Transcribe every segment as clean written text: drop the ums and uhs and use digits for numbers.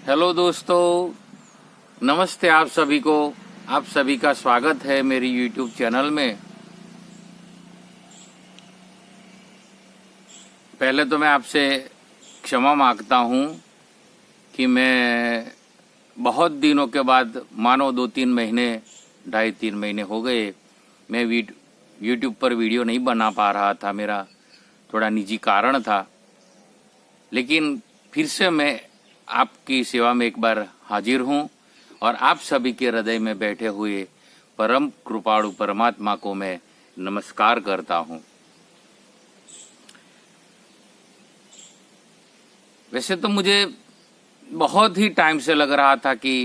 Hello दोस्तों, नमस्ते आप सभी को। आप सभी का स्वागत है मेरी यूट्यूब चैनल में। पहले तो मैं आपसे क्षमा मांगता हूं कि मैं बहुत दिनों के बाद, मानो 2-3 महीने, 2.5-3 महीने हो गए, मैं यूट्यूब पर वीडियो नहीं बना पा रहा था। मेरा थोड़ा निजी कारण था, लेकिन फिर से मैं आपकी सेवा में एक बार हाजिर हूं और आप सभी के हृदय में बैठे हुए परम कृपाणु परमात्मा को मैं नमस्कार करता हूं। वैसे तो मुझे बहुत ही टाइम से लग रहा था कि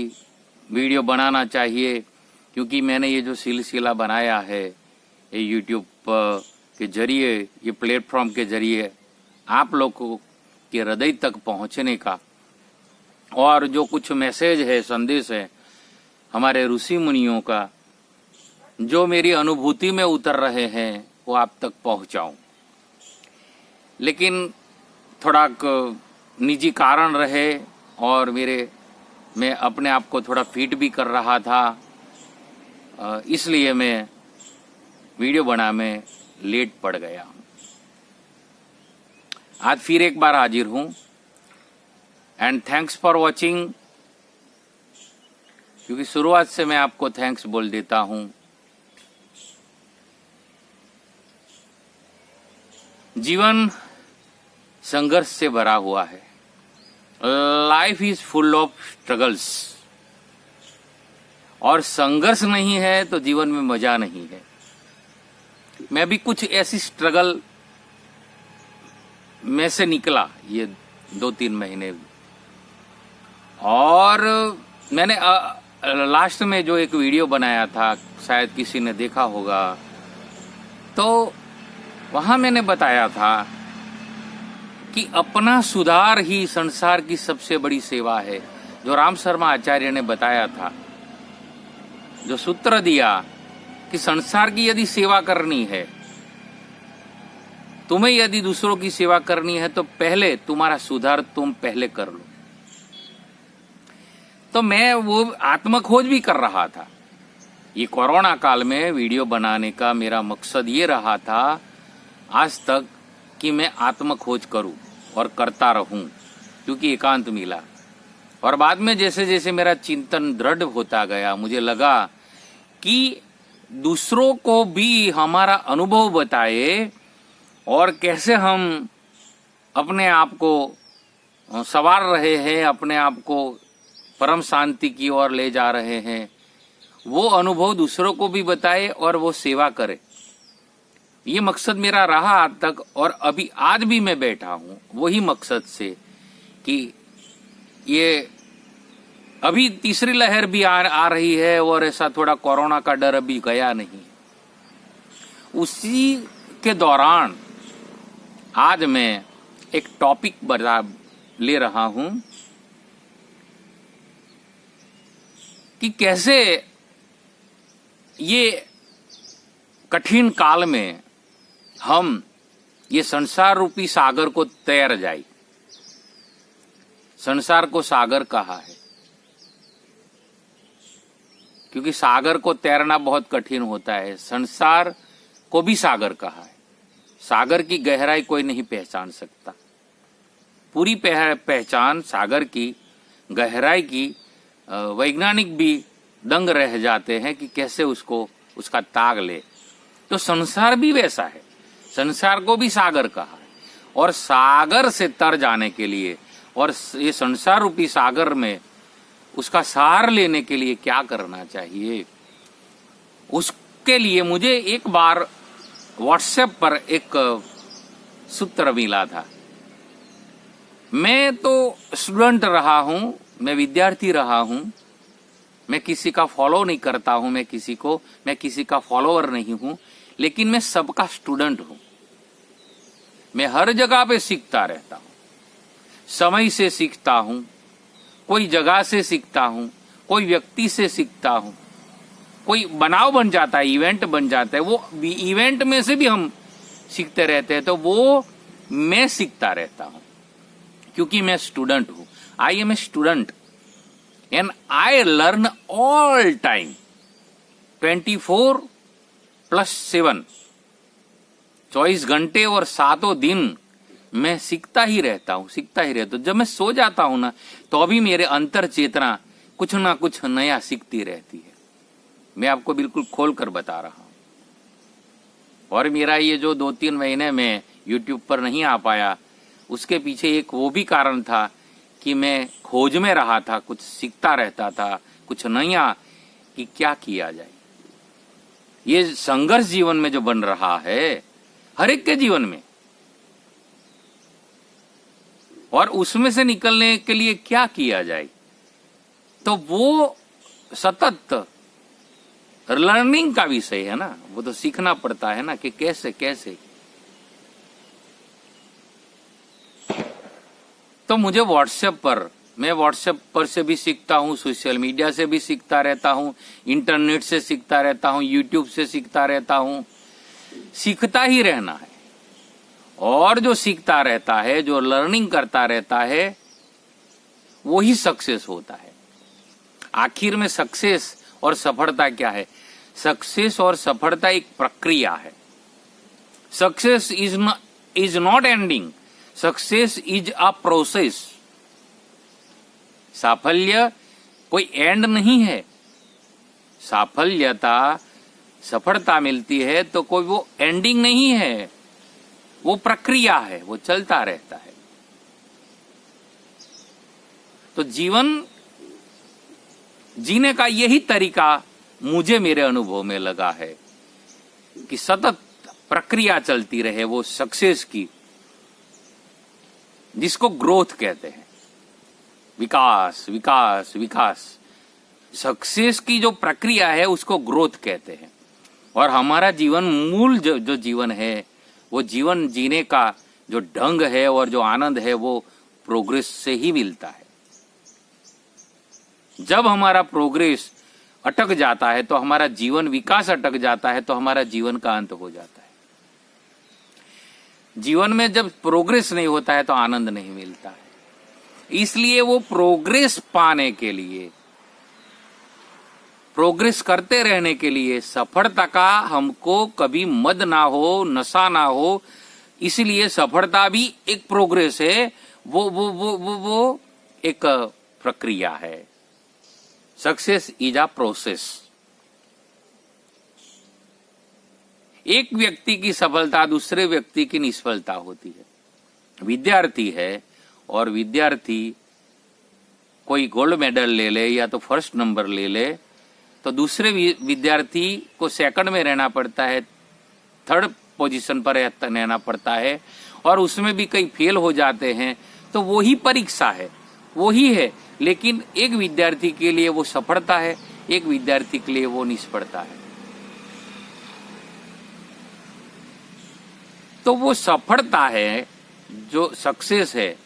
वीडियो बनाना चाहिए, क्योंकि मैंने ये जो सिलसिला बनाया है ये यूट्यूब के जरिए, ये प्लेटफॉर्म के जरिए आप लोगों के हृदय तक पहुंचने का, और जो कुछ मैसेज है, संदेश है हमारे ऋषि मुनियों का, जो मेरी अनुभूति में उतर रहे हैं, वो आप तक पहुंचाऊं। लेकिन थोड़ा निजी कारण रहे और मैं अपने आप को थोड़ा फिट भी कर रहा था, इसलिए मैं वीडियो बना में लेट पड़ गया। आज फिर एक बार हाजिर हूं एंड थैंक्स फॉर वॉचिंग, क्योंकि शुरुआत से मैं आपको थैंक्स बोल देता हूं। जीवन संघर्ष से भरा हुआ है। Life is full of struggles, और संघर्ष नहीं है तो जीवन में मजा नहीं है। मैं भी कुछ ऐसी स्ट्रगल में से निकला ये 2-3 महीने, और मैंने लास्ट में जो एक वीडियो बनाया था, शायद किसी ने देखा होगा, तो वहां मैंने बताया था कि अपना सुधार ही संसार की सबसे बड़ी सेवा है। जो राम शर्मा आचार्य ने बताया था, जो सूत्र दिया कि संसार की यदि सेवा करनी है, तुम्हें यदि दूसरों की सेवा करनी है, तो पहले तुम्हारा सुधार तुम पहले कर लो। तो मैं वो आत्मखोज भी कर रहा था। ये कोरोना काल में वीडियो बनाने का मेरा मकसद ये रहा था आज तक कि मैं आत्मखोज करूं और करता रहूं, क्योंकि एकांत मिला। और बाद में जैसे जैसे मेरा चिंतन दृढ़ होता गया, मुझे लगा कि दूसरों को भी हमारा अनुभव बताए और कैसे हम अपने आप को संवार रहे हैं, अपने आप को परम शांति की ओर ले जा रहे हैं, वो अनुभव दूसरों को भी बताए और वो सेवा करे। ये मकसद मेरा रहा आज तक, और आज भी मैं बैठा हूं वही मकसद से कि ये अभी तीसरी लहर भी आ रही है, और ऐसा थोड़ा कोरोना का डर अभी गया नहीं। उसी के दौरान आज मैं एक टॉपिक ले रहा हूं कि कैसे ये कठिन काल में हम ये संसार रूपी सागर को तैर जाए। संसार को सागर कहा है क्योंकि सागर को तैरना बहुत कठिन होता है। संसार को भी सागर कहा है। सागर की गहराई कोई नहीं पहचान सकता। पूरी पहचान सागर की गहराई की वैज्ञानिक भी दंग रह जाते हैं कि कैसे उसका ताग ले। तो संसार भी वैसा है। संसार को भी सागर कहा है, और सागर से तर जाने के लिए और ये संसार रूपी सागर में उसका सार लेने के लिए क्या करना चाहिए, उसके लिए मुझे एक बार व्हाट्सएप पर एक सूत्र मिला था। मैं तो स्टूडेंट रहा हूं, मैं विद्यार्थी रहा हूं, मैं किसी का फॉलो नहीं करता हूं, मैं किसी का फॉलोअर नहीं हूं, लेकिन मैं सबका स्टूडेंट हूं। मैं हर जगह पे सीखता रहता हूं। समय से सीखता हूं, कोई जगह से सीखता हूं, कोई व्यक्ति से सीखता हूं, कोई बनाव बन जाता है, इवेंट बन जाता है, वो इवेंट में से भी हम सीखते रहते हैं। तो वो मैं सीखता रहता हूं, क्योंकि मैं स्टूडेंट हूं। I am a student and I learn all time 24+7, 24 घंटे और 7 दिन मैं सीखता ही रहता हूं, सीखता ही रहता हूं। जब मैं सो जाता हूं ना, तो अभी मेरे अंतर चेतना कुछ ना कुछ नया सीखती रहती है। मैं आपको बिल्कुल खोल कर बता रहा हूं। और मेरा ये जो 2-3 महीने में YouTube पर नहीं आ पाया, उसके पीछे एक वो भी कारण था कि मैं खोज में रहा था, कुछ सीखता रहता था, कुछ नया, कि क्या किया जाए। ये संघर्ष जीवन में जो बन रहा है, हर एक के जीवन में, और उसमें से निकलने के लिए क्या किया जाए, तो वो सतत लर्निंग का विषय है ना। वो तो सीखना पड़ता है ना कि कैसे कैसे। तो मुझे मैं व्हाट्सएप पर से भी सीखता हूँ, सोशल मीडिया से भी सीखता रहता हूँ, इंटरनेट से सीखता रहता हूँ, यूट्यूब से सीखता रहता हूँ। सीखता ही रहना है। और जो सीखता रहता है, जो लर्निंग करता रहता है, वो ही सक्सेस होता है। आखिर में सक्सेस और सफलता क्या है? सक्सेस और सफलता एक प्रक्रिया है। Success is not ending, success is a process. साफल्य कोई एंड नहीं है। सफलता मिलती है तो कोई वो एंडिंग नहीं है, वो प्रक्रिया है, वो चलता रहता है। तो जीवन जीने का यही तरीका मुझे मेरे अनुभव में लगा है कि सतत प्रक्रिया चलती रहे, वो सक्सेस की, जिसको ग्रोथ कहते हैं। विकास विकास विकास, सक्सेस की जो प्रक्रिया है उसको ग्रोथ कहते हैं। और हमारा जीवन, मूल जो जीवन है, वो जीवन जीने का जो ढंग है और जो आनंद है, वो प्रोग्रेस से ही मिलता है। जब हमारा प्रोग्रेस अटक जाता है, तो हमारा जीवन, विकास अटक जाता है, तो हमारा जीवन का अंत हो जाता है। जीवन में जब प्रोग्रेस नहीं होता है तो आनंद नहीं मिलता है। इसलिए वो प्रोग्रेस पाने के लिए, प्रोग्रेस करते रहने के लिए, सफलता का हमको कभी मद ना हो, नशा ना हो, इसलिए सफलता भी एक प्रोग्रेस है, वो एक प्रक्रिया है। Success is a process. एक व्यक्ति की सफलता दूसरे व्यक्ति की निष्फलता होती है। विद्यार्थी है और विद्यार्थी कोई गोल्ड मेडल ले ले या तो फर्स्ट नंबर ले ले, तो दूसरे विद्यार्थी को सेकंड में रहना पड़ता है, थर्ड पोजीशन पर रहना पड़ता है, और उसमें भी कई फेल हो जाते हैं। तो वो ही परीक्षा है, वो ही है। लेकिन एक विद्यार्थी के लिए वो सफलता है, एक विद्यार्थी के लिए वो निष्फलता है। तो वो सफलता है जो सक्सेस है,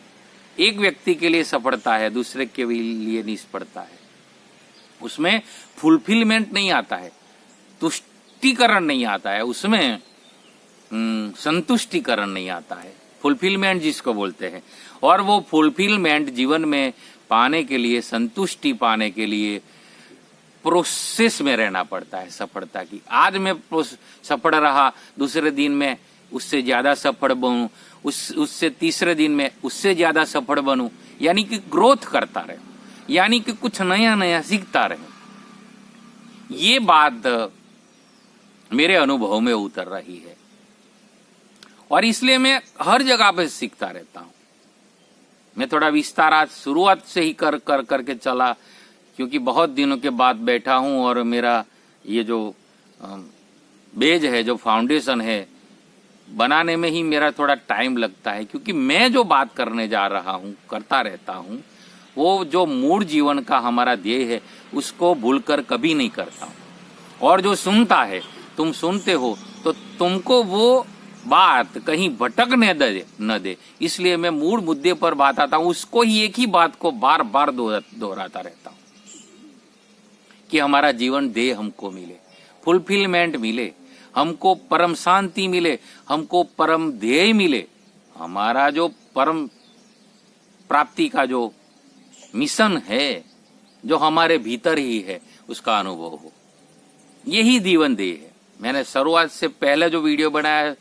एक व्यक्ति के लिए सफलता है, दूसरे के लिए निष्फलता है। उसमें फुलफिलमेंट नहीं आता है, तुष्टिकरण नहीं आता है, उसमें संतुष्टिकरण नहीं आता है, फुलफिलमेंट जिसको बोलते हैं। और वो फुलफिलमेंट जीवन में पाने के लिए, संतुष्टि पाने के लिए प्रोसेस में रहना पड़ता है सफलता की। आज मैं सफल रहा, दूसरे दिन में उससे ज्यादा सफल बनूं, उससे तीसरे दिन में उससे ज्यादा सफल बनूं, यानी कि ग्रोथ करता रहे, यानी कि कुछ नया नया सीखता रहे। ये बात मेरे अनुभव में उतर रही है, और इसलिए मैं हर जगह पे सीखता रहता हूं। मैं थोड़ा विस्तार आज शुरुआत से ही करके चला, क्योंकि बहुत दिनों के बाद बैठा हूं, और मेरा ये जो बेज है, जो फाउंडेशन है, बनाने में ही मेरा थोड़ा टाइम लगता है। क्योंकि मैं जो बात करने जा रहा हूं, करता रहता हूं, वो जो मूल जीवन का हमारा ध्येय है, उसको भूलकर कभी नहीं करता हूं। और जो सुनता है, तुम सुनते हो, तो तुमको वो बात कहीं भटकने न दे, इसलिए मैं मूल मुद्दे पर बात आता हूं, उसको ही, एक ही बात को बार बार दोहराता रहता हूं कि हमारा जीवन ध्येय हमको मिले, फुलफिलमेंट मिले, हमको परम शांति मिले, हमको परम ध्येय मिले। हमारा जो परम प्राप्ति का जो मिशन है, जो हमारे भीतर ही है उसका अनुभव हो। यही जीवन देह है। मैंने शुरुआत से पहले जो वीडियो बनाया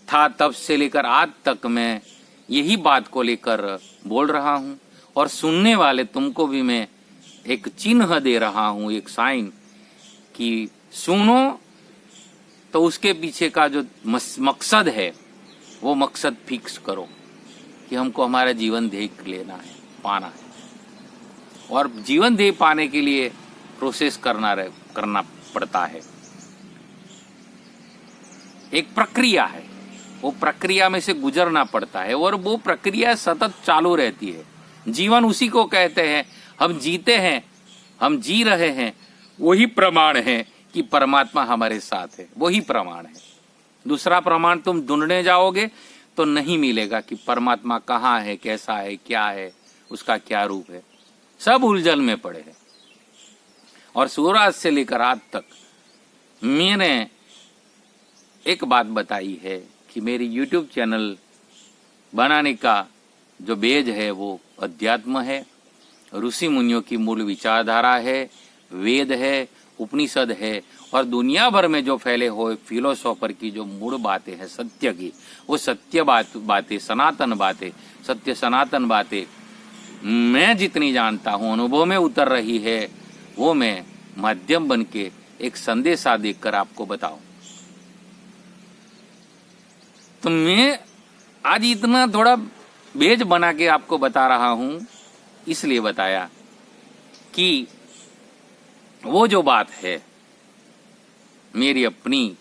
था तब से लेकर आज तक मैं यही बात को लेकर बोल रहा हूं, और सुनने वाले तुमको भी मैं एक चिन्ह दे रहा हूं, एक साइन कि सुनो तो उसके पीछे का जो मकसद है वो मकसद फिक्स करो कि हमको हमारा जीवन ध्येय लेना है, पाना है। और जीवन ध्येय पाने के लिए प्रोसेस करना पड़ता है। एक प्रक्रिया है, वो प्रक्रिया में से गुजरना पड़ता है, और वो प्रक्रिया सतत चालू रहती है। जीवन उसी को कहते हैं। हम जीते हैं, हम जी रहे हैं, वही प्रमाण है कि परमात्मा हमारे साथ है। वही प्रमाण है। दूसरा प्रमाण तुम ढूंढने जाओगे तो नहीं मिलेगा कि परमात्मा कहाँ है, कैसा है, क्या है, उसका क्या रूप है। सब उलझन में पड़े हैं। और शुरुआत से लेकर आज तक मैंने एक बात बताई है कि मेरी YouTube चैनल बनाने का जो बेज है वो अध्यात्म है, ऋषि मुनियों की मूल विचारधारा है, वेद है, उपनिषद है, और दुनिया भर में जो फैले हुए फिलोसोफर की जो मूल बातें हैं सत्य की, वो सत्य बातें, सनातन बातें, सत्य सनातन बातें मैं जितनी जानता हूँ, अनुभव में उतर रही है, वो मैं माध्यम बन के एक संदेशा देकर आपको बताऊं। तो मैं आज इतना थोड़ा बेज बना के आपको बता रहा हूं, इसलिए बताया कि वो जो बात है मेरी अपनी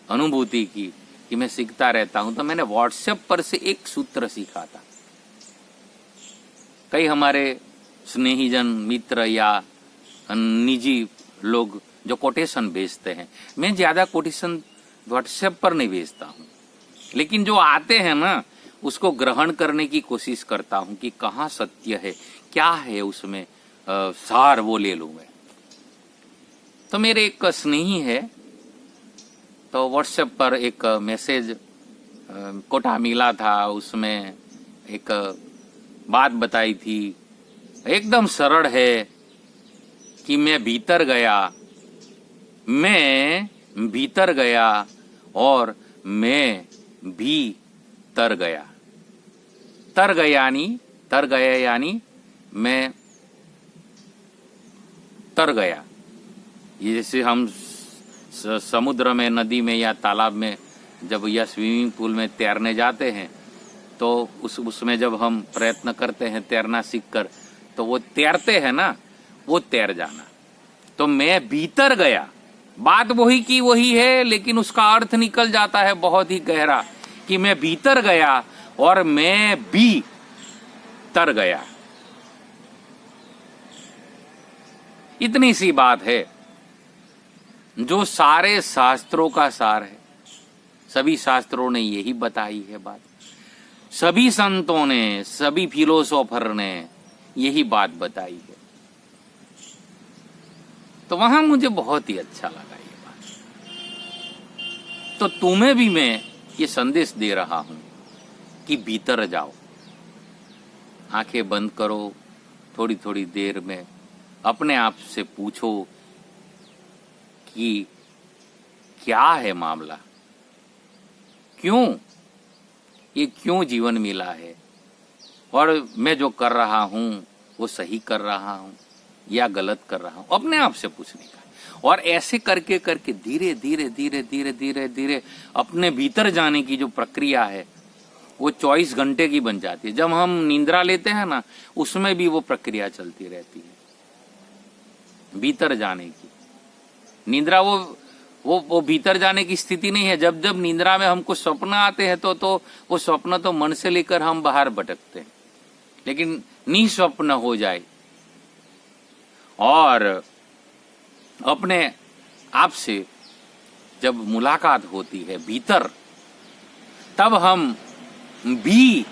अनुभूति की कि मैं सीखता रहता हूं, तो मैंने व्हाट्सएप पर से एक सूत्र सीखा था। कई हमारे स्नेहीजन, मित्र या निजी लोग जो कोटेशन भेजते हैं, मैं ज्यादा कोटेशन व्हाट्सएप पर नहीं भेजता हूं, लेकिन जो आते हैं ना उसको ग्रहण करने की कोशिश करता हूं कि कहाँ सत्य है, क्या है उसमें सार, वो ले लूं मैं। तो मेरे एक स्नेही है, तो व्हाट्सएप पर एक मैसेज कोटा मिला था, उसमें एक बात बताई थी, एकदम सरल है कि मैं भीतर गया और मैं भी तर गया। तर गया यानी मैं तर गया। ये जैसे हम समुद्र में, नदी में या तालाब में जब या स्विमिंग पूल में तैरने जाते हैं, तो उसमें जब हम प्रयत्न करते हैं तैरना सीखकर, तो वो तैरते हैं ना, वो तैर जाना। तो मैं भीतर गया, बात वही की वही है, लेकिन उसका अर्थ निकल जाता है बहुत ही गहरा कि मैं भीतर गया और मैं भी तर गया। इतनी सी बात है जो सारे शास्त्रों का सार है। सभी शास्त्रों ने यही बताई है बात, सभी संतों ने, सभी फिलोसोफर ने यही बात बताई है। तो वहां मुझे बहुत ही अच्छा लगा ये बात। तो तुम्हें भी मैं ये संदेश दे रहा हूं कि भीतर जाओ, आंखें बंद करो, थोड़ी थोड़ी देर में अपने आप से पूछो कि क्या है मामला, क्यों जीवन मिला है, और मैं जो कर रहा हूं वो सही कर रहा हूं या गलत कर रहा हूं, अपने आप से पूछने का। और ऐसे करके करके धीरे धीरे धीरे धीरे धीरे धीरे अपने भीतर जाने की जो प्रक्रिया है वो 24 घंटे की बन जाती है। जब हम निंद्रा लेते हैं ना, उसमें भी वो प्रक्रिया चलती रहती है भीतर जाने की। निंद्रा वो भीतर जाने की स्थिति नहीं है। जब जब निंद्रा में हमको स्वप्न आते हैं तो वो स्वप्न तो मन से लेकर हम बाहर भटकते हैं, लेकिन निस्वप्न हो जाए और अपने आप से जब मुलाकात होती है भीतर, तब हम भी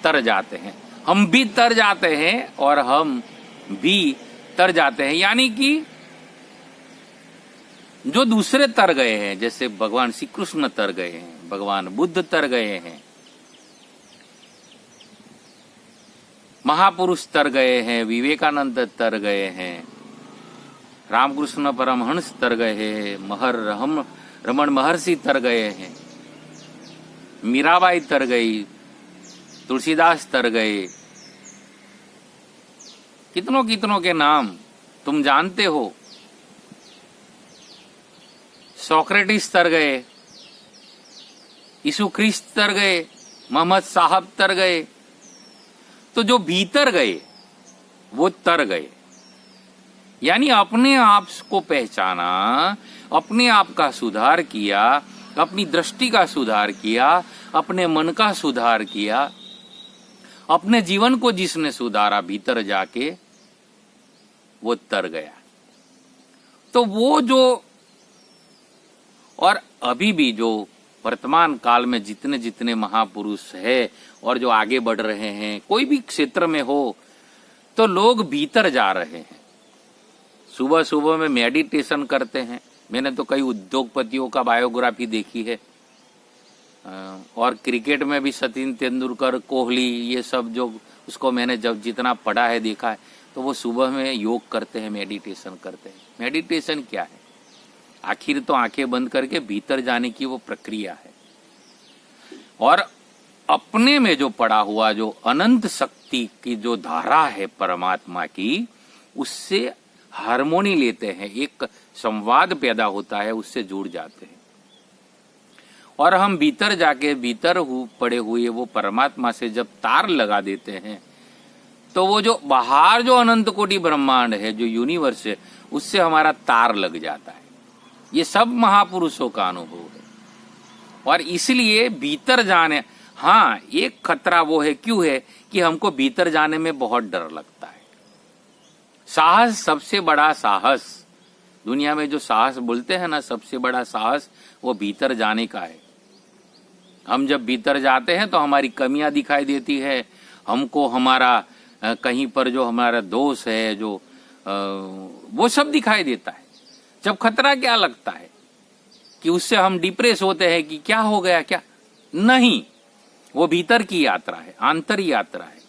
तर जाते हैं। हम भी तर जाते हैं और हम भी तर जाते हैं, यानी कि जो दूसरे तर गए हैं, जैसे भगवान श्री कृष्ण तर गए हैं, भगवान बुद्ध तर गए हैं, महापुरुष तर गए हैं, विवेकानंद तर गए हैं, रामकृष्ण परमहंस तर गए हैं, रमण महर्षि तर गए हैं, मीराबाई तर गई, तुलसीदास तर गए। कितनों कितनों के नाम तुम जानते हो। सोक्रेटिस तर गए, यीशु ख्रिस्त तर गए, मोहम्मद साहब तर गए। तो जो भीतर गए वो तर गए, यानी अपने आप को पहचाना, अपने आप का सुधार किया, अपनी दृष्टि का सुधार किया, अपने मन का सुधार किया, अपने जीवन को जिसने सुधारा भीतर जाके, वो तर गया। तो वो जो, और अभी भी जो वर्तमान काल में जितने जितने महापुरुष है और जो आगे बढ़ रहे हैं, कोई भी क्षेत्र में हो, तो लोग भीतर जा रहे हैं। सुबह सुबह में मेडिटेशन करते हैं। मैंने तो कई उद्योगपतियों का बायोग्राफी देखी है, और क्रिकेट में भी सचिन तेंदुलकर, कोहली, ये सब जो उसको मैंने जब जितना पढ़ा है, देखा है, तो वो सुबह में योग करते हैं, मेडिटेशन करते हैं। मेडिटेशन क्या है? आखिर तो आंखें बंद करके भीतर जाने की वो प्रक्रिया है, और अपने में जो पड़ा हुआ जो अनंत शक्ति की जो धारा है परमात्मा की, उससे हार्मोनी लेते हैं, एक संवाद पैदा होता है, उससे जुड़ जाते हैं। और हम भीतर जाके भीतर पड़े हुए वो परमात्मा से जब तार लगा देते हैं, तो वो जो बाहर जो अनंत कोटि ब्रह्मांड है, जो यूनिवर्स है, उससे हमारा तार लग जाता है। ये सब महापुरुषों का अनुभव है। और इसलिए भीतर जाने, हाँ, एक खतरा वो है, क्यों है कि हमको भीतर जाने में बहुत डर लगता है। साहस, सबसे बड़ा साहस दुनिया में जो साहस बोलते हैं ना, सबसे बड़ा साहस वो भीतर जाने का है। हम जब भीतर जाते हैं तो हमारी कमियां दिखाई देती है, हमको हमारा कहीं पर जो हमारा दोष है, जो वो सब दिखाई देता है। जब खतरा क्या लगता है कि उससे हम डिप्रेस होते हैं कि क्या हो गया, क्या नहीं, वो भीतर की यात्रा है, आंतर यात्रा है,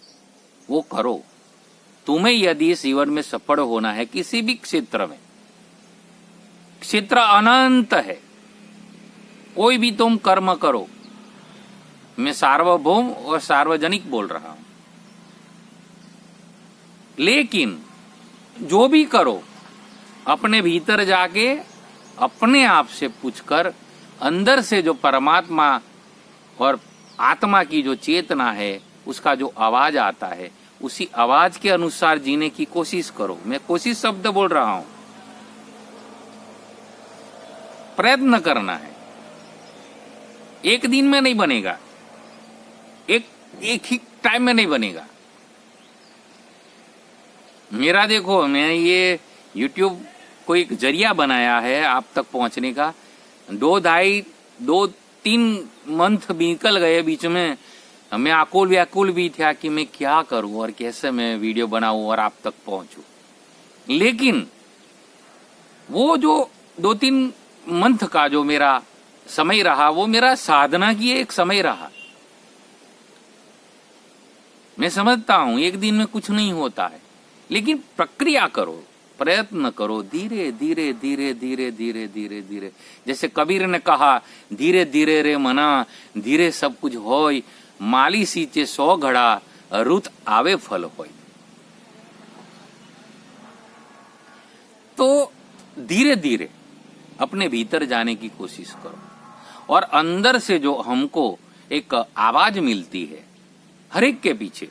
वो करो। तुम्हें यदि इस जीवन में सफल होना है, किसी भी क्षेत्र में, क्षेत्र अनंत है, कोई भी तुम कर्म करो, मैं सार्वभौम और सार्वजनिक बोल रहा हूं, लेकिन जो भी करो अपने भीतर जाके अपने आप से पूछकर, अंदर से जो परमात्मा और आत्मा की जो चेतना है, उसका जो आवाज आता है, उसी आवाज के अनुसार जीने की कोशिश करो। मैं कोशिश शब्द बोल रहा हूं, प्रयत्न करना है। एक दिन में नहीं बनेगा, एक ही टाइम में नहीं बनेगा। मेरा देखो, मैं ये YouTube को एक जरिया बनाया है आप तक पहुंचने का। 2-3 मंथ निकल गए, बीच में मैं आकुल व्याकुल भी था कि मैं क्या करूं और कैसे मैं वीडियो बनाऊं और आप तक पहुंचूं। लेकिन वो जो 2-3 मंथ का जो मेरा समय रहा, वो मेरा साधना की एक समय रहा। मैं समझता हूं एक दिन में कुछ नहीं होता है, लेकिन प्रक्रिया करो, प्रयत्न करो, धीरे धीरे धीरे धीरे धीरे धीरे धीरे। जैसे कबीर ने कहा, धीरे धीरे रे मना, धीरे सब कुछ होय, माली सींचे 100 घड़ा, रुत आवे फल होय। तो धीरे धीरे अपने भीतर जाने की कोशिश करो, और अंदर से जो हमको एक आवाज मिलती है, हर एक के पीछे,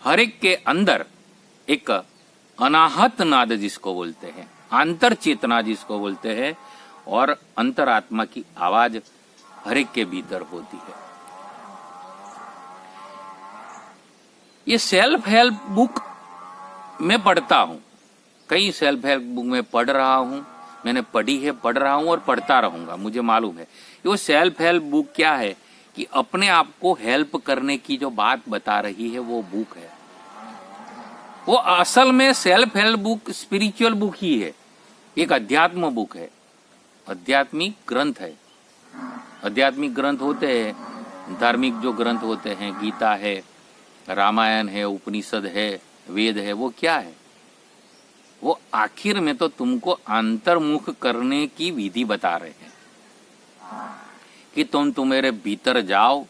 हर एक के अंदर एक अनाहत नाद जिसको बोलते हैं, आंतर चेतना जिसको बोलते हैं, और अंतरात्मा की आवाज हर एक के भीतर होती है। ये सेल्फ हेल्प बुक मैं पढ़ता हूं, कई सेल्फ हेल्प बुक में पढ़ रहा हूं, मैंने पढ़ी है, पढ़ रहा हूं और पढ़ता रहूंगा, मुझे मालूम है। वो सेल्फ हेल्प बुक क्या है कि अपने आप को हेल्प करने की जो बात बता रही है, वो बुक है। वो असल में self help book spiritual book ही है, एक अध्यात्म बुक है, आध्यात्मिक ग्रंथ है। आध्यात्मिक ग्रंथ होते हैं, धार्मिक जो ग्रंथ होते हैं, गीता है, रामायण है, उपनिषद है, वेद है, वो क्या है? वो आखिर में तो तुमको अंतर्मुख करने की विधि बता रहे हैं कि तुम तुम्हारे भीतर जाओ,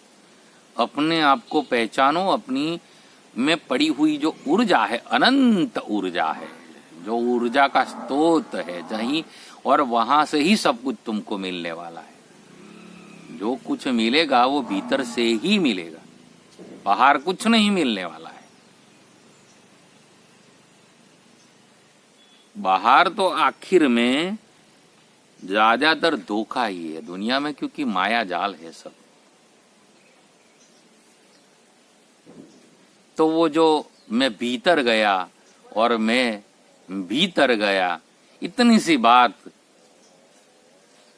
अपने आप को पहचानो, अपनी में पड़ी हुई जो ऊर्जा है, अनंत ऊर्जा है, जो ऊर्जा का स्रोत है जहीं, और वहां से ही सब कुछ तुमको मिलने वाला है। जो कुछ मिलेगा वो भीतर से ही मिलेगा, बाहर कुछ नहीं मिलने वाला है। बाहर तो आखिर में ज्यादातर धोखा ही है दुनिया में, क्योंकि माया जाल है सब। तो वो जो मैं भीतर गया और मैं भीतर गया, इतनी सी बात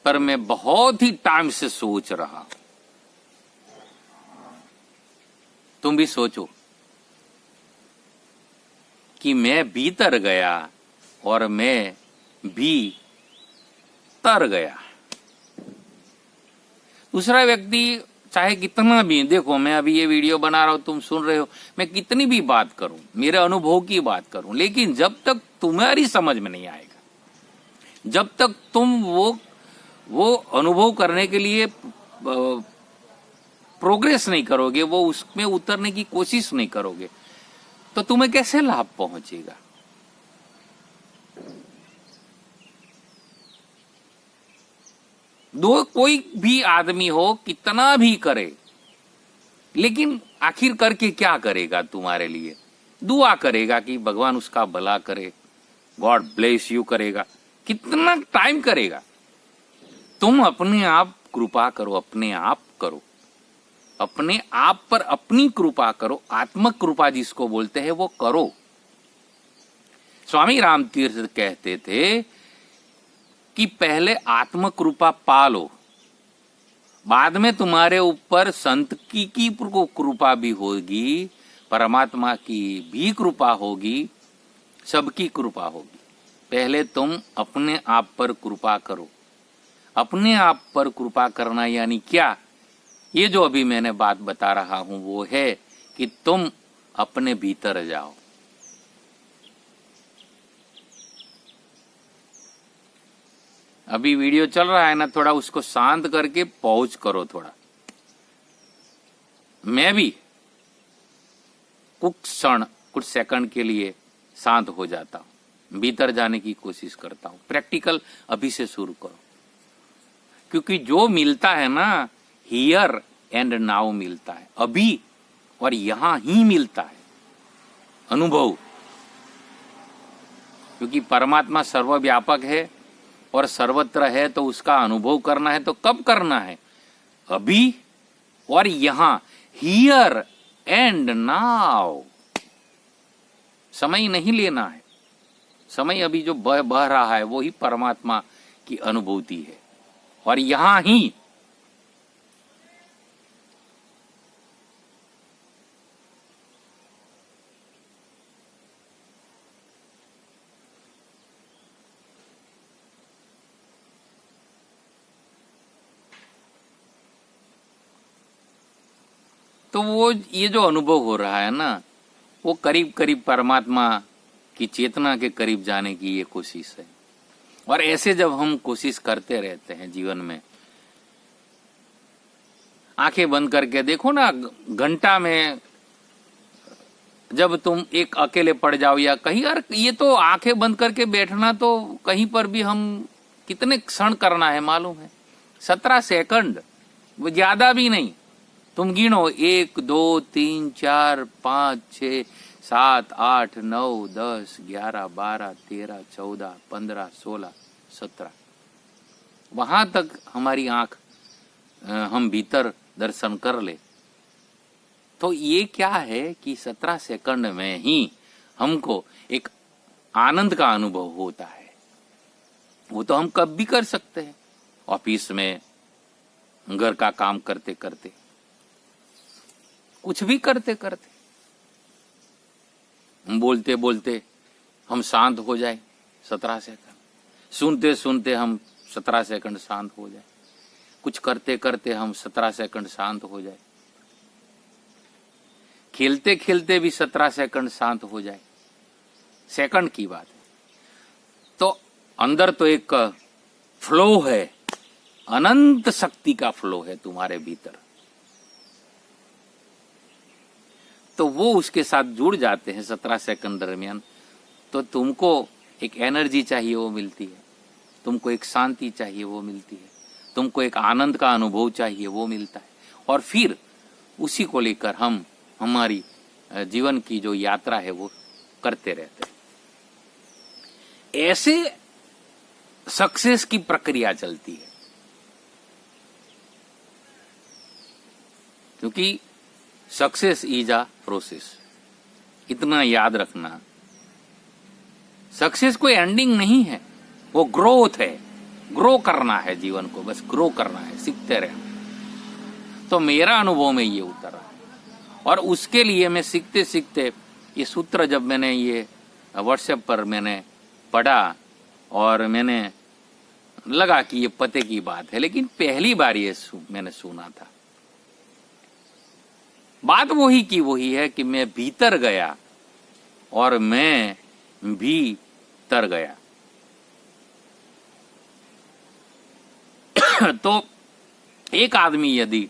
पर मैं बहुत ही टाइम से सोच रहा। तुम भी सोचो कि मैं भीतर गया और मैं भी तर गया। दूसरा व्यक्ति चाहे कितना भी, देखो मैं अभी ये वीडियो बना रहा हूं, तुम सुन रहे हो, मैं कितनी भी बात करूं, मेरे अनुभव की बात करूं, लेकिन जब तक तुम्हारी समझ में नहीं आएगा, जब तक तुम वो अनुभव करने के लिए प्रोग्रेस नहीं करोगे, वो उसमें उतरने की कोशिश नहीं करोगे, तो तुम्हें कैसे लाभ पहुंचेगा? दो कोई भी आदमी हो, कितना भी करे, लेकिन आखिर करके क्या करेगा? तुम्हारे लिए दुआ करेगा कि भगवान उसका भला करे, गॉड ब्लेस यू करेगा। कितना टाइम करेगा? तुम अपने आप कृपा करो, अपने आप करो, अपने आप पर अपनी कृपा करो, आत्मक कृपा जिसको बोलते हैं वो करो। स्वामी रामतीर्थ कहते थे कि पहले आत्म कृपा पालो, बाद में तुम्हारे ऊपर संत की कृपा भी होगी, परमात्मा की भी कृपा होगी, सबकी कृपा होगी। पहले तुम अपने आप पर कृपा करो। अपने आप पर कृपा करना यानी क्या? ये जो अभी मैंने बात बता रहा हूं वो है कि तुम अपने भीतर जाओ। अभी वीडियो चल रहा है ना, थोड़ा उसको शांत करके पॉज करो थोड़ा। मैं भी कुछ सेकंड के लिए शांत हो जाता हूं, भीतर जाने की कोशिश करता हूं। प्रैक्टिकल अभी से शुरू करो, क्योंकि जो मिलता है ना, हियर एंड नाउ मिलता है, अभी और यहां ही मिलता है अनुभव। क्योंकि परमात्मा सर्वव्यापक है और सर्वत्र है, तो उसका अनुभव करना है तो कब करना है? अभी और यहां, हियर एंड नाउ। समय नहीं लेना है। समय अभी जो बह रहा है वो ही परमात्मा की अनुभूति है, और यहां ही। तो वो ये जो अनुभव हो रहा है ना, वो करीब करीब परमात्मा की चेतना के करीब जाने की ये कोशिश है। और ऐसे जब हम कोशिश करते रहते हैं जीवन में, आंखें बंद करके देखो ना, घंटा में जब तुम एक अकेले पड़ जाओ या कहीं, यार ये तो आंखें बंद करके बैठना तो कहीं पर भी हम कितने क्षण करना है मालूम है? 17 सेकंड, वो ज्यादा भी नहीं। तुम गिनो 1 2 3 4 5 6 7 8 9 10 11 12 13 14 15 16 17, वहां तक हमारी आंख हम भीतर दर्शन कर ले, तो ये क्या है कि 17 सेकंड में ही हमको एक आनंद का अनुभव होता है। वो तो हम कब भी कर सकते हैं, ऑफिस में, घर का काम करते करते, कुछ भी करते करते, बोलते बोलते हम शांत हो जाए 17 सेकंड, सुनते सुनते हम 17 सेकंड शांत हो जाए, कुछ करते करते हम 17 सेकंड शांत हो जाए। खेलते खेलते भी 17 सेकंड शांत हो जाए, सेकंड की बात है। तो अंदर तो एक फ्लो है, अनंत शक्ति का फ्लो है तुम्हारे भीतर, तो वो उसके साथ जुड़ जाते हैं 17 सेकंड दरमियान, तो तुमको एक एनर्जी चाहिए वो मिलती है, तुमको एक शांति चाहिए वो मिलती है, तुमको एक आनंद का अनुभव चाहिए वो मिलता है, और फिर उसी को लेकर हम हमारी जीवन की जो यात्रा है वो करते रहते हैं। ऐसे सक्सेस की प्रक्रिया चलती है, क्योंकि सक्सेस इज अ प्रोसेस, इतना याद रखना। सक्सेस कोई एंडिंग नहीं है, वो ग्रोथ है, ग्रो करना है जीवन को, बस ग्रो करना है, सीखते रहना। तो मेरा अनुभव में ये उतरा, और उसके लिए मैं सीखते सीखते ये सूत्र जब मैंने ये व्हाट्सएप पर मैंने पढ़ा और मैंने लगा कि ये पते की बात है, लेकिन पहली बार ये मैंने सुना था। बात वही की वही है कि मैं भीतर गया और मैं भी तर गया। तो एक आदमी यदि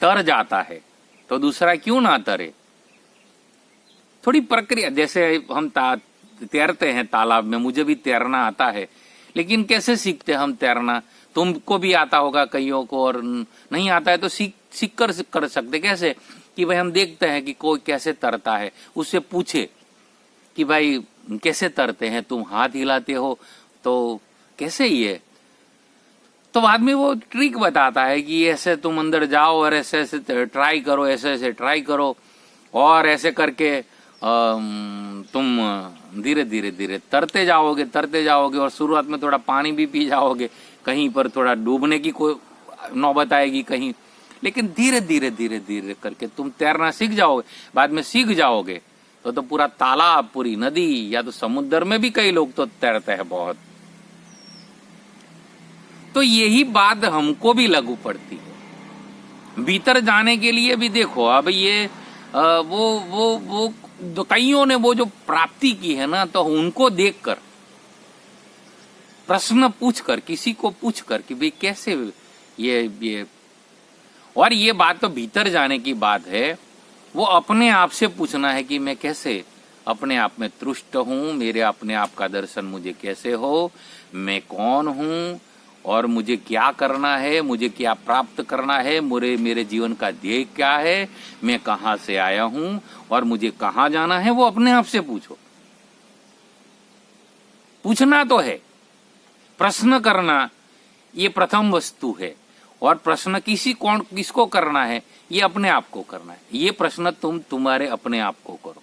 तर जाता है तो दूसरा क्यों ना तरे? थोड़ी प्रक्रिया, जैसे हम तैरते हैं तालाब में, मुझे भी तैरना आता है, लेकिन कैसे सीखते हम तैरना? तुमको भी आता होगा कईयों को, और नहीं आता है तो सीख कर सकते। कैसे? कि भाई हम देखते हैं कि कोई कैसे तरता है, उससे पूछे कि भाई कैसे तरते हैं, तुम हाथ हिलाते हो तो कैसे ये? तो बाद में वो ट्रिक बताता है कि ऐसे तुम अंदर जाओ और ऐसे ऐसे ट्राई करो, ऐसे ऐसे ट्राई करो, और ऐसे करके तुम धीरे धीरे धीरे तरते जाओगे, और शुरुआत में थोड़ा पानी भी पी जाओगे, कहीं पर थोड़ा डूबने की कोई नौबत आएगी कहीं, लेकिन धीरे धीरे धीरे धीरे करके तुम तैरना सीख जाओगे। बाद में सीख जाओगे तो पूरा तालाब, पूरी नदी या तो समुद्र में भी कई लोग तो तैरते हैं बहुत। तो यही बात हमको भी लागू पड़ती है भीतर जाने के लिए भी। देखो अब ये वो कईयों ने वो जो प्राप्ति की है ना, तो उनको देखकर, प्रश्न पूछकर, किसी को पूछकर कि भाई कैसे ये, और ये बात तो भीतर जाने की बात है। वो अपने आप से पूछना है कि मैं कैसे अपने आप में तुष्ट हूं, मेरे अपने आप का दर्शन मुझे कैसे हो, मैं कौन हूं और मुझे क्या करना है, मुझे क्या प्राप्त करना है, मेरे जीवन का ध्येय क्या है, मैं कहां से आया हूं और मुझे कहां जाना है। वो अपने आप से पूछो, पूछना तो है, प्रश्न करना ये प्रथम वस्तु है, और प्रश्न किसको करना है? ये अपने आप को करना है। ये प्रश्न तुम्हारे अपने आप को करो,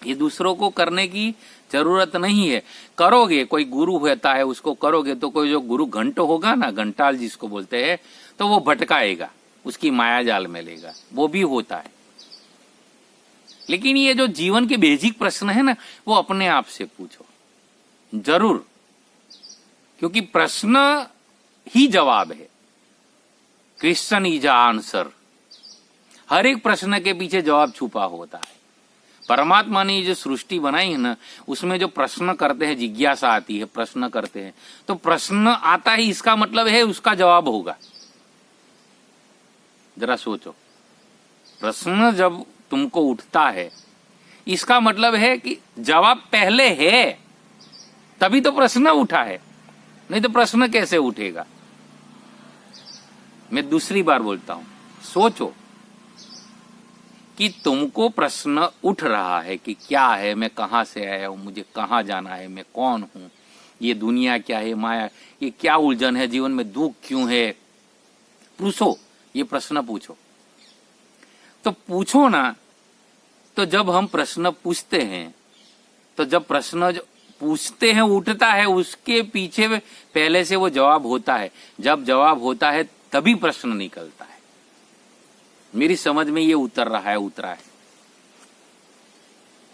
ये दूसरों को करने की जरूरत नहीं है। करोगे, कोई गुरु होता है उसको करोगे तो कोई जो गुरु घंट होगा ना, घंटाल जिसको बोलते हैं, तो वो भटकाएगा, उसकी माया जाल में लेगा, वो भी होता है। लेकिन ये जो जीवन के बेसिक प्रश्न है ना, वो अपने आप से पूछो जरूर, क्योंकि प्रश्न ही जवाब है। Question is answer. हर एक प्रश्न के पीछे जवाब छुपा होता है। परमात्मा ने जो सृष्टि बनाई है ना, उसमें जो प्रश्न करते हैं, जिज्ञासा आती है, प्रश्न करते हैं, तो प्रश्न आता ही इसका मतलब है उसका जवाब होगा। जरा सोचो, प्रश्न जब तुमको उठता है, इसका मतलब है कि जवाब पहले है, तभी तो प्रश्न उठा है, नहीं तो प्रश्न कैसे उठेगा? मैं दूसरी बार बोलता हूं, सोचो कि तुमको प्रश्न उठ रहा है कि क्या है, मैं कहां से आया हूं, मुझे कहां जाना है, मैं कौन हूं, ये दुनिया क्या है, माया, ये क्या उलझन है, जीवन में दुख क्यों है? पूछो, ये प्रश्न पूछो। तो पूछो ना, तो जब हम प्रश्न पूछते हैं, तो जब प्रश्न जो पूछते हैं उठता है, उसके पीछे पहले से वो जवाब होता है। जब जवाब होता है तभी प्रश्न निकलता है। मेरी समझ में ये उतरा है।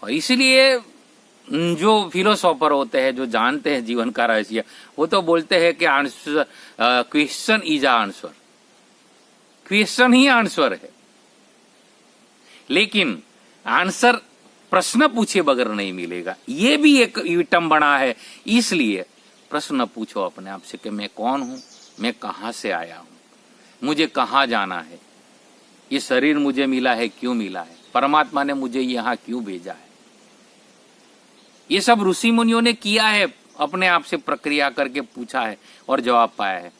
और इसलिए जो फिलोसोफर होते हैं, जो जानते हैं जीवन का रहस्य, वो तो बोलते हैं कि answer, question is answer. Question he answer है। लेकिन आंसर प्रश्न पूछे बगैर नहीं मिलेगा। ये भी एक विटंबना है। इसलिए प्रश्न पूछो अपने आप से कि मैं कौन हूं, मैं कहां से आया हूं, मुझे कहां जाना है, ये शरीर मुझे मिला है क्यों मिला है, परमात्मा ने मुझे यहां क्यों भेजा है। ये सब ऋषि मुनियों ने किया है, अपने आप से प्रक्रिया करके पूछा है और जवाब पाया है।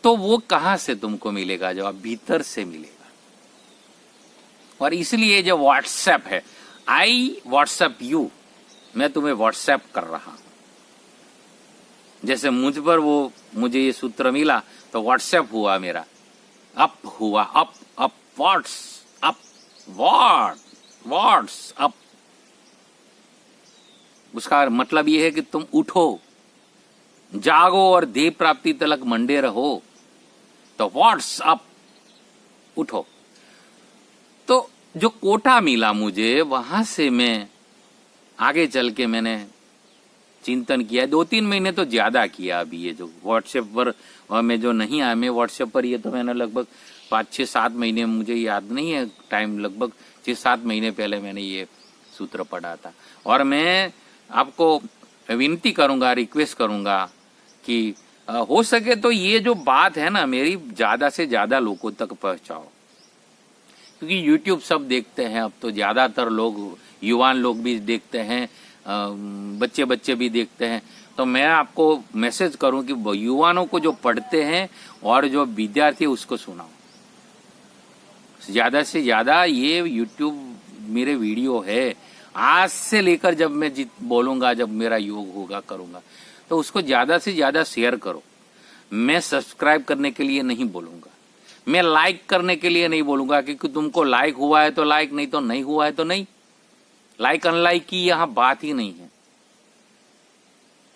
तो वो कहां से तुमको मिलेगा जवाब? भीतर से मिलेगा। और इसलिए जो व्हाट्सएप है, आई व्हाट्सएप यू, मैं तुम्हें व्हाट्सएप कर रहा हूं। जैसे मुझ पर वो मुझे ये सूत्र मिला तो व्हाट्सएप हुआ मेरा, अप हुआ, up up what's up, what's up. उसका मतलब यह है कि तुम उठो, जागो और देह प्राप्ति तलक मंडे रहो। तो व्हाट्स अप, उठो। तो जो कोटा मिला मुझे, वहां से मैं आगे चल के मैंने चिंतन किया। 2-3 महीने तो ज्यादा किया। अभी ये जो व्हाट्सएप पर मैं जो नहीं आया, मैं व्हाट्सएप पर ये तो मैंने लगभग 5-6-7 महीने, मुझे याद नहीं है टाइम, लगभग 6-7 महीने पहले मैंने ये सूत्र पढ़ा था। और मैं आपको विनती करूंगा, रिक्वेस्ट करूंगा कि हो सके तो ये जो बात है ना मेरी, ज्यादा से ज्यादा लोगों तक पहुंचाओ। क्योंकि YouTube सब देखते हैं अब तो, ज्यादातर लोग, युवान लोग भी देखते हैं, बच्चे भी देखते हैं। तो मैं आपको मैसेज करूं कि युवानों को जो पढ़ते हैं और जो विद्यार्थी उसको सुनाओ। ज्यादा से ज्यादा ये YouTube मेरे वीडियो है, आज से लेकर जब मैं बोलूंगा, जब मेरा योग होगा, करूंगा, तो उसको ज्यादा से ज्यादा शेयर करो। मैं सब्सक्राइब करने के लिए नहीं बोलूंगा, मैं लाइक करने के लिए नहीं बोलूंगा, क्योंकि तुमको लाइक हुआ है तो लाइक, नहीं तो नहीं हुआ है तो नहीं। लाइक अनलाइक की यहां बात ही नहीं है।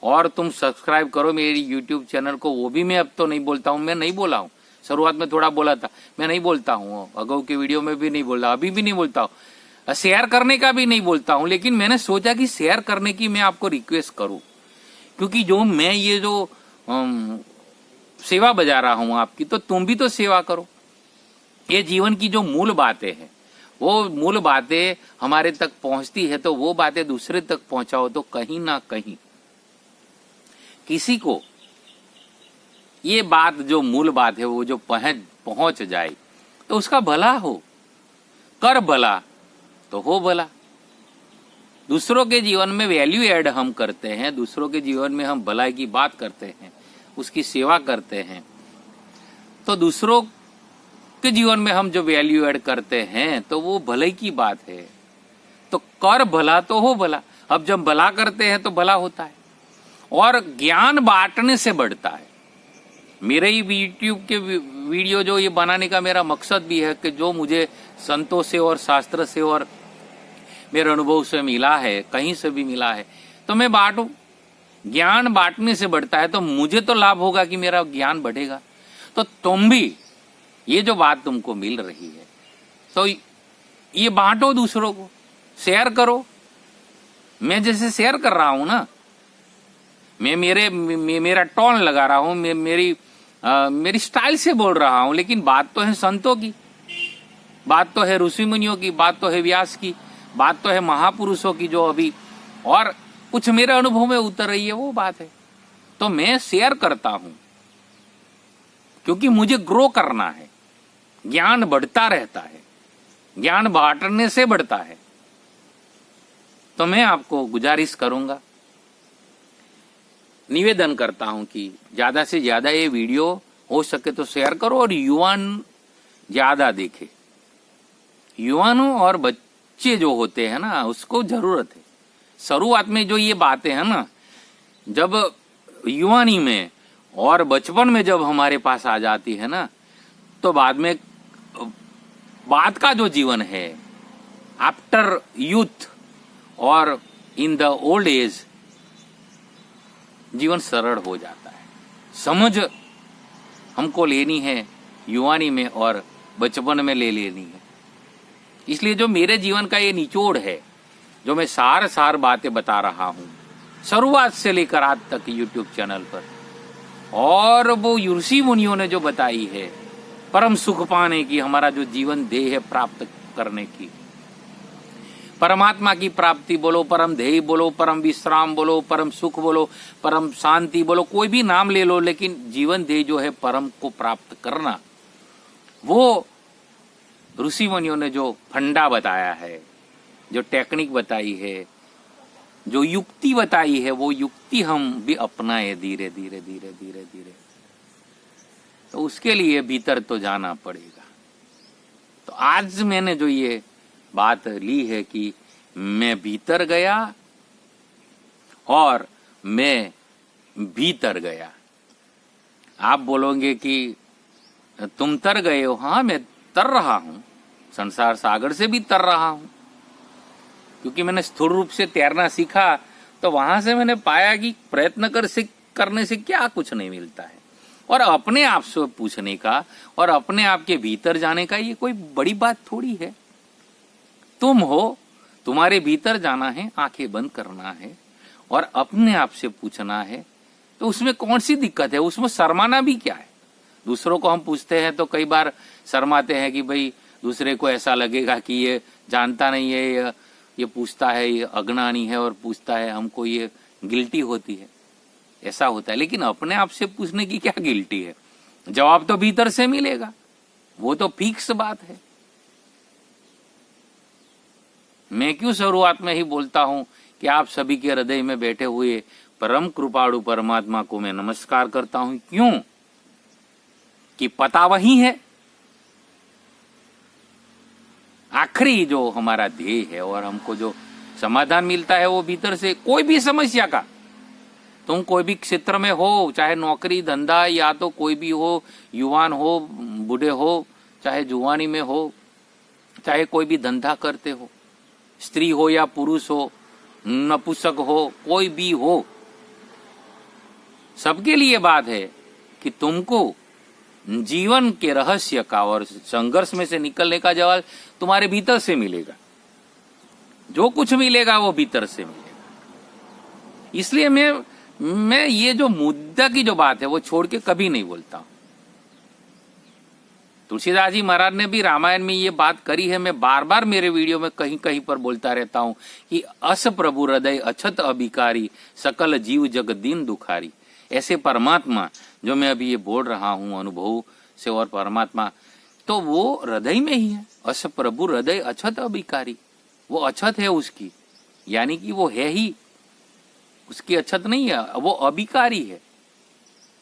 और तुम सब्सक्राइब करो मेरी YouTube चैनल को, वो भी मैं अब तो नहीं बोलता हूं। मैं नहीं बोला हूं, शुरुआत में थोड़ा बोला था, मैं नहीं बोलता हूं। अगौ की वीडियो में भी नहीं बोला, अभी भी नहीं बोलता हूं, शेयर करने का भी नहीं बोलता हूं। लेकिन मैंने सोचा कि शेयर करने की मैं आपको रिक्वेस्ट करूं, क्योंकि जो मैं ये जो सेवा बजा रहा हूं आपकी, तो तुम भी तो सेवा करो। ये जीवन की जो मूल बातें हैं, वो मूल बातें हमारे तक पहुंचती है, तो वो बातें दूसरे तक पहुंचाओ, तो कहीं ना कहीं किसी को ये बात, जो मूल बात है, वो जो पहुंच जाए, तो उसका भला हो। कर भला तो हो भला। दूसरों के जीवन में वैल्यू ऐड हम करते हैं, दूसरों के जीवन में हम भलाई की बात करते हैं, उसकी सेवा करते हैं, तो दूसरों के जीवन में हम जो वैल्यू ऐड करते हैं, तो वो भलाई की बात है। तो कर भला तो हो भला। अब जब भला करते हैं तो भला होता है, और ज्ञान बांटने से बढ़ता है। मेरे ही YouTube के वीडियो जो ये बनाने का मेरा मकसद भी है कि जो मुझे संतों से और शास्त्र से और मेरे अनुभव से मिला है, कहीं से भी मिला है, तो मैं बांटूं। ज्ञान बांटने से बढ़ता है, तो मुझे तो लाभ होगा कि मेरा ज्ञान बढ़ेगा। तो तुम भी, ये जो बात तुमको मिल रही है, तो ये बांटो, दूसरों को शेयर करो। मैं जैसे शेयर कर रहा हूं ना, मैं मेरा टोन लगा रहा हूं, मेरी स्टाइल से बोल रहा हूं, लेकिन बात तो है संतों की, बात तो है ऋषि मुनियों की, बात तो है व्यास की, बात तो है महापुरुषों की, जो अभी और कुछ मेरे अनुभव में उतर रही है, वो बात है। तो मैं शेयर करता हूं, क्योंकि मुझे ग्रो करना है। ज्ञान बढ़ता रहता है, ज्ञान बांटने से बढ़ता है। तो मैं आपको गुजारिश करूंगा, निवेदन करता हूं कि ज्यादा से ज्यादा ये वीडियो हो सके तो शेयर करो, और युवान ज्यादा देखे। युवानों और बच्चे जो होते हैं ना, उसको जरूरत है। शुरुआत में जो ये बातें हैं ना, जब युवानी में और बचपन में जब हमारे पास आ जाती है ना, तो बाद का जो जीवन है, आफ्टर यूथ और इन द ओल्ड एज, जीवन सरल हो जाता है। समझ हमको लेनी है युवानी में और बचपन में ले लेनी है। इसलिए जो मेरे जीवन का ये निचोड़ है, जो मैं सार बातें बता रहा हूं, शुरुआत से लेकर आज तक YouTube चैनल पर, और वो ऋषि मुनियों ने जो बताई है, परम सुख पाने की, हमारा जो जीवन ध्येय है प्राप्त करने की, परमात्मा की प्राप्ति बोलो, परम ध्येय बोलो, परम विश्राम बोलो, परम सुख बोलो, परम शांति बोलो, कोई भी नाम ले लो, लेकिन जीवन ध्येय जो है परम को प्राप्त करना, वो ऋषि मुनियों ने जो फंडा बताया है, जो टेक्निक बताई है, जो युक्ति बताई है, वो युक्ति हम भी अपनाए धीरे धीरे धीरे धीरे धीरे। तो उसके लिए भीतर तो जाना पड़ेगा। तो आज मैंने जो ये बात ली है कि मैं भीतर गया और मैं भीतर गया। आप बोलोगे कि तुम तर गए हो। हाँ, मैं तर रहा हूं, संसार सागर से भी तर रहा हूं, क्योंकि मैंने स्थूल रूप से तैरना सीखा। तो वहां से मैंने पाया कि प्रयत्न करने से क्या कुछ नहीं मिलता है, और अपने आप से पूछने का और अपने आप के भीतर जाने का ये कोई बड़ी बात थोड़ी है। तुम हो, तुम्हारे भीतर जाना है, आंखें बंद करना है और अपने आप से पूछना है। तो उसमें कौन सी दिक्कत है? उसमें शर्माना भी क्या है? दूसरों को हम पूछते हैं तो कई बार शर्माते हैं कि भाई दूसरे को ऐसा लगेगा कि ये जानता नहीं है, ये पूछता है, ये अज्ञानी है और पूछता है, हमको ये गिल्टी होती है, ऐसा होता है। लेकिन अपने आप से पूछने की क्या गिल्टी है? जवाब तो भीतर से मिलेगा, वो तो फिक्स बात है। मैं क्यों शुरुआत में ही बोलता हूं कि आप सभी के हृदय में बैठे हुए परम कृपाणु परमात्मा को मैं नमस्कार करता हूं। क्यों? कि पता वही है, आखिरी जो हमारा ध्येय है और हमको जो समाधान मिलता है वो भीतर से। कोई भी समस्या का, तुम कोई भी क्षेत्र में हो, चाहे नौकरी धंधा या तो कोई भी हो, युवान हो, बूढ़े हो, चाहे जुवानी में हो, चाहे कोई भी धंधा करते हो, स्त्री हो या पुरुष हो, नपुंसक हो, कोई भी हो, सबके लिए बात है कि तुमको जीवन के रहस्य का और संघर्ष में से निकलने का जवाब तुम्हारे भीतर से मिलेगा। जो कुछ मिलेगा वो भीतर से मिलेगा। इसलिए मैं ये जो मुद्दा की जो बात है वो छोड़ के कभी नहीं बोलता हूं। तुलसीदास जी महाराज ने भी रामायण में ये बात करी है। मैं बार बार मेरे वीडियो में कहीं कहीं पर बोलता रहता हूं कि अस प्रभु हृदय अछत अभिकारी, सकल जीव जग दीन दुखारी। ऐसे परमात्मा जो मैं अभी ये बोल रहा हूं अनुभव से, और परमात्मा तो वो हृदय में ही है। अस प्रभु हृदय अछत अभिकारी, वो अछत है उसकी, यानी कि वो है ही, उसकी अछत नहीं है, वो अभिकारी है।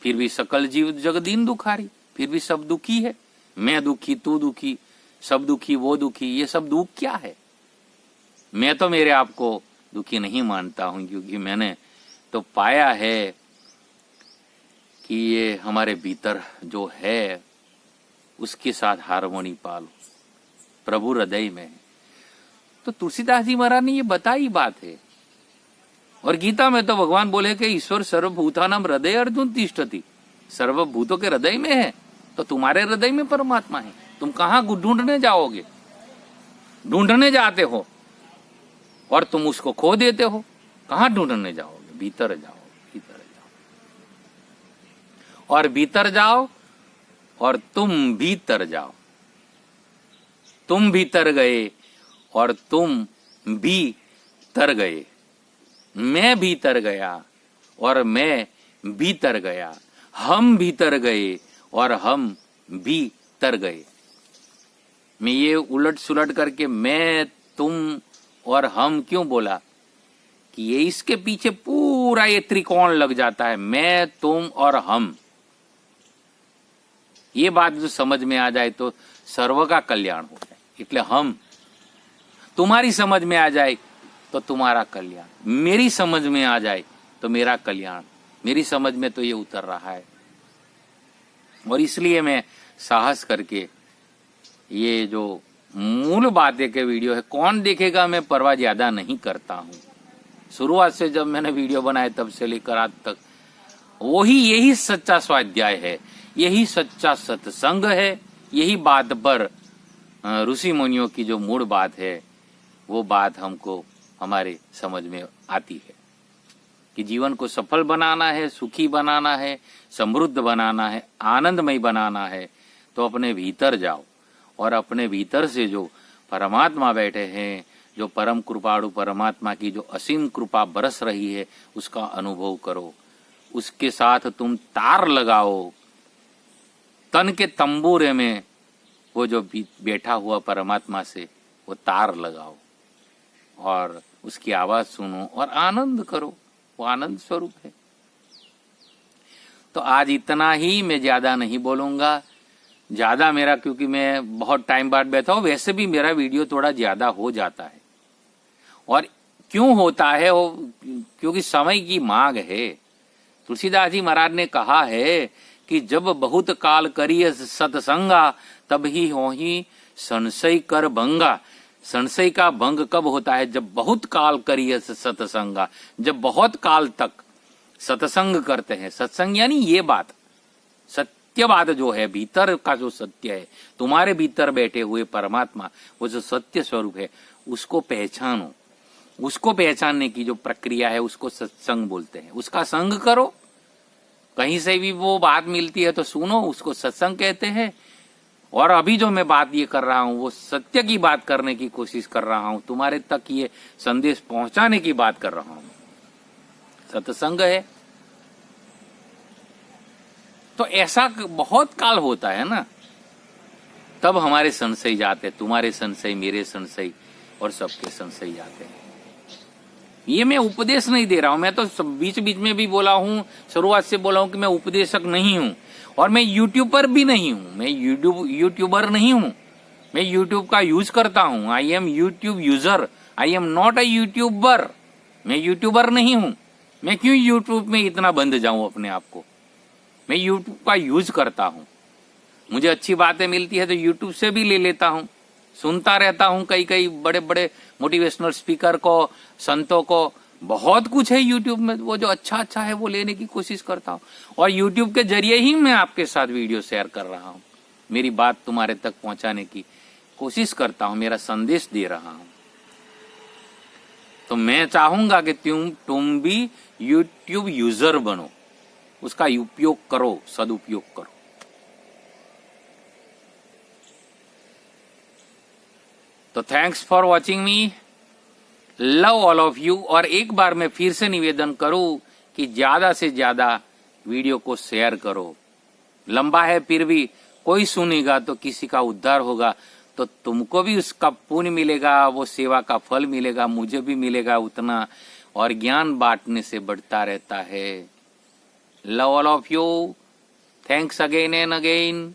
फिर भी सकल जीव जग दीन दुखारी, फिर भी सब दुखी है। मैं दुखी, तू दुखी, सब दुखी, वो दुखी, ये सब दुख क्या है? मैं तो मेरे आप को दुखी नहीं मानता हूं, क्योंकि मैंने तो पाया है कि ये हमारे भीतर जो है उसके साथ हारमोनी पालो, प्रभु हृदय में। तो तुलसीदास जी महाराज ने ये बताई बात है। और गीता में तो भगवान बोले कि ईश्वर सर्वभूतानां हृदय अर्जुन तिष्ठति, सर्वभूतों के हृदय में है। तो तुम्हारे हृदय में परमात्मा है, तुम कहां ढूंढने जाओगे? ढूंढने जाते हो और तुम उसको खो देते हो। कहां ढूंढने जाओगे? भीतर जाओ, भीतर जाओ और भीतर जाओ और तुम भीतर जाओ। तुम भीतर गए और तुम भी तर गए। मैं भीतर गया और मैं भीतर गया। हम भीतर गए और हम भी तर गए। मैं ये उलट सुलट करके मैं, तुम और हम क्यों बोला कि ये इसके पीछे पूरा ये त्रिकोण लग जाता है, मैं, तुम और हम। ये बात जो समझ में आ जाए तो सर्व का कल्याण हो जाए। इसलिए हम, तुम्हारी समझ में आ जाए तो तुम्हारा कल्याण, मेरी समझ में आ जाए तो मेरा कल्याण। मेरी समझ में तो ये उतर रहा है, और इसलिए मैं साहस करके ये जो मूल बातें के वीडियो है, कौन देखेगा मैं परवाह ज्यादा नहीं करता हूं। शुरुआत से जब मैंने वीडियो बनाए तब से लेकर आज तक यही सच्चा स्वाध्याय है, यही सच्चा सत्संग है। यही बात पर ऋषि मुनियों की जो मूल बात है वो बात हमको हमारे समझ में आती है कि जीवन को सफल बनाना है, सुखी बनाना है, समृद्ध बनाना है, आनंदमय बनाना है, तो तो अपने भीतर जाओ और अपने भीतर से जो परमात्मा बैठे हैं, जो परम कृपाणु परमात्मा की जो असीम कृपा बरस रही है, उसका अनुभव करो। उसके साथ तुम तार लगाओ, तन के तंबूरे में वो जो बैठा हुआ परमात्मा से वो तार लगाओ और उसकी आवाज सुनो और आनंद करो। वो आनंद स्वरूप है। तो आज इतना ही, मैं ज्यादा नहीं बोलूंगा। ज्यादा मेरा, क्योंकि मैं बहुत टाइम बाद बैठा हूं, वैसे भी मेरा वीडियो थोड़ा ज्यादा हो जाता है। और क्यों होता है वो? क्योंकि समय की मांग है। तुलसीदास जी महाराज ने कहा है कि जब बहुत काल करिय सत्संगा, तब ही हो ही संशय कर भंगा। संशय का भंग कब होता है? जब बहुत काल करिय सत्संगा, जब बहुत काल तक सत्संग करते हैं। सत्संग यानी ये बात, सत्य बात जो है, भीतर का जो सत्य है, तुम्हारे भीतर बैठे हुए परमात्मा, वो जो सत्य स्वरूप है, उसको पहचानो। उसको पहचानने की जो प्रक्रिया है, उसको सत्संग बोलते हैं। उसका संग करो। कहीं से भी वो बात मिलती है तो सुनो, उसको सत्संग कहते हैं। और अभी जो मैं बात ये कर रहा हूं, वो सत्य की बात करने की कोशिश कर रहा हूं, तुम्हारे तक ये संदेश पहुंचाने की बात कर रहा हूं। सत्संग है। तो ऐसा बहुत काल होता है ना, तब हमारे संशय जाते, तुम्हारे संशय, मेरे संशय और सबके संशय जाते हैं। ये मैं उपदेश नहीं दे रहा हूं, मैं तो बीच बीच में भी बोला हूं, शुरुआत से बोला हूं कि मैं उपदेशक नहीं हूं और मैं यूट्यूबर भी नहीं हूं। मैं यूट्यूबर नहीं हूं। मैं यूट्यूब का यूज करता हूं। I M YouTube user, I am not a YouTuber. मैं यूट्यूबर नहीं हूं। मैं क्यों यूट्यूब में इतना बंद जाऊं अपने आप को? मैं यूट्यूब का यूज करता हूं। मुझे अच्छी बातें मिलती है तो यूट्यूब से भी ले लेता हूं, सुनता रहता हूं। कई कई बड़े बड़े मोटिवेशनल स्पीकर को, संतों को, बहुत कुछ है यूट्यूब में। वो जो अच्छा अच्छा है वो लेने की कोशिश करता हूं और यूट्यूब के जरिए ही मैं आपके साथ वीडियो शेयर कर रहा हूं। मेरी बात तुम्हारे तक पहुंचाने की कोशिश करता हूं, मेरा संदेश दे रहा हूं। तो मैं चाहूंगा कि तुम भी यूट्यूब यूजर बनो, उसका उपयोग करो, सदुपयोग करो। तो thanks for watching me, love all of you. और एक बार मैं फिर से निवेदन करूं कि ज्यादा से ज्यादा वीडियो को शेयर करो। लंबा है फिर भी कोई सुनेगा तो किसी का उद्धार होगा, तो तुमको भी उसका पुण्य मिलेगा, वो सेवा का फल मिलेगा, मुझे भी मिलेगा उतना। और ज्ञान बांटने से बढ़ता रहता है। Love all of you. Thanks again and again.